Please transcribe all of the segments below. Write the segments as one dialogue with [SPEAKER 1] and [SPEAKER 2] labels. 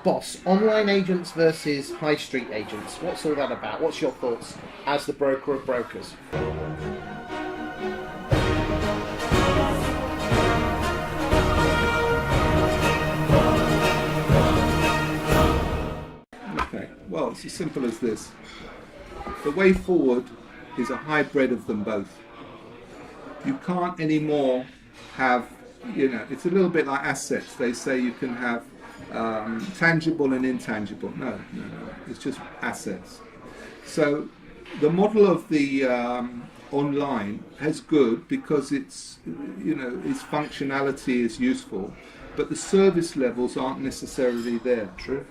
[SPEAKER 1] Boss, online agents versus high street agents. What's all that about? What's your thoughts as the broker of brokers?
[SPEAKER 2] Okay, well, it's as simple as this. The way forward is a hybrid of them both. You can't anymore have, it's a little bit like assets. They say you can have tangible and intangible. No. It's just assets. So the model of the online is good because its functionality is useful, but the service levels aren't necessarily there.
[SPEAKER 1] True.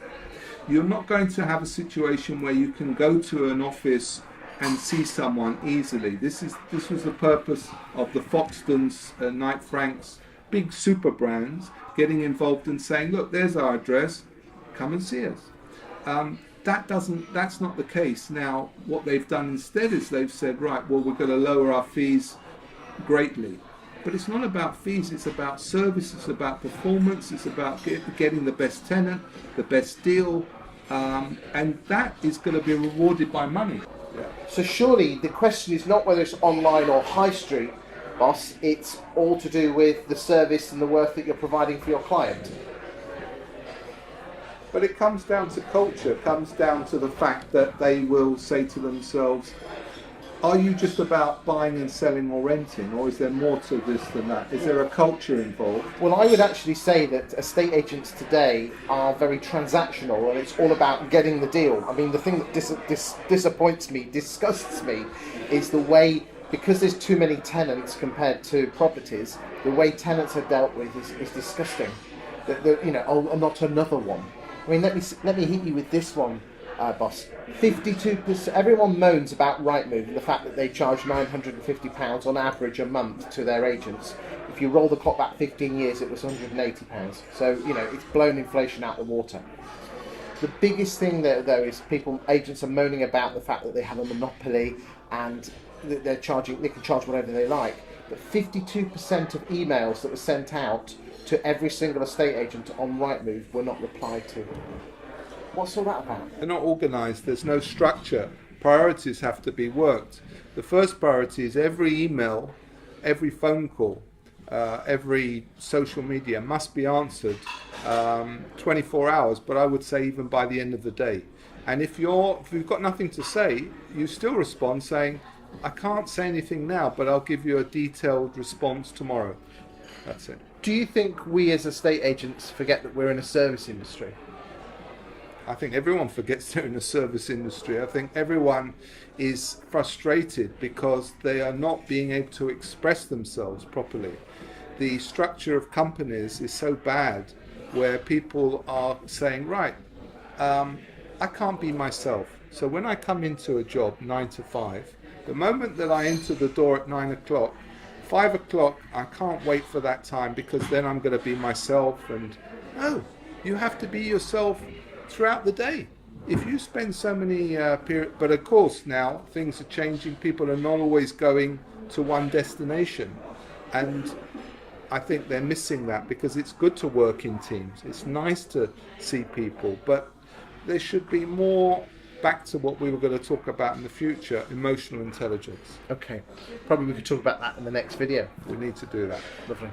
[SPEAKER 2] You're not going to have a situation where you can go to an office and see someone easily. This was the purpose of the Foxtons, Knight Franks, big super brands getting involved and saying, look, there's our address, come and see us. That's not the case. Now, what they've done instead is they've said, right, well, we're going to lower our fees greatly. But it's not about fees, it's about service, it's about performance, it's about getting the best tenant, the best deal, and that is going to be rewarded by money.
[SPEAKER 1] Yeah. So surely the question is not whether it's online or high street, boss, it's all to do with the service and the worth that you're providing for your client.
[SPEAKER 2] But it comes down to culture, it comes down to the fact that they will say to themselves, are you just about buying and selling or renting, or is there more to this than that? Is there a culture involved?
[SPEAKER 1] Well, I would actually say that estate agents today are very transactional, and it's all about getting the deal. I mean, the thing that disappoints me, disgusts me, is the way, because there's too many tenants compared to properties, the way tenants are dealt with is disgusting. Not another one. I mean, let me hit you with this one. Boss, 52%. Everyone moans about Rightmove and the fact that they charge £950 on average a month to their agents. If you roll the clock back 15 years, it was £180. So it's blown inflation out the water. The biggest thing though is agents are moaning about the fact that they have a monopoly and that they can charge whatever they like. But 52% of emails that were sent out to every single estate agent on Rightmove were not replied to. What's all that about?
[SPEAKER 2] They're not organised, there's no structure. Priorities have to be worked. The first priority is every email, every phone call, every social media must be answered 24 hours, but I would say even by the end of the day. And if you've got nothing to say, you still respond saying, I can't say anything now, but I'll give you a detailed response tomorrow. That's it.
[SPEAKER 1] Do you think we as estate agents forget that we're in a service industry?
[SPEAKER 2] I think everyone forgets they're in the service industry. I think everyone is frustrated because they are not being able to express themselves properly. The structure of companies is so bad where people are saying, right, I can't be myself. So when I come into a job 9 to 5, the moment that I enter the door at 9 o'clock, 5 o'clock, I can't wait for that time because then I'm going to be myself. And no, you have to be yourself throughout the day. If you spend so many but of course now things are changing. People are not always going to one destination, and I think they're missing that because it's good to work in teams. It's nice to see people, but there should be more. Back to what we were going to talk about in the future, emotional intelligence.
[SPEAKER 1] Okay, probably we could talk about that in the next video.
[SPEAKER 2] We need to do that.
[SPEAKER 1] Lovely.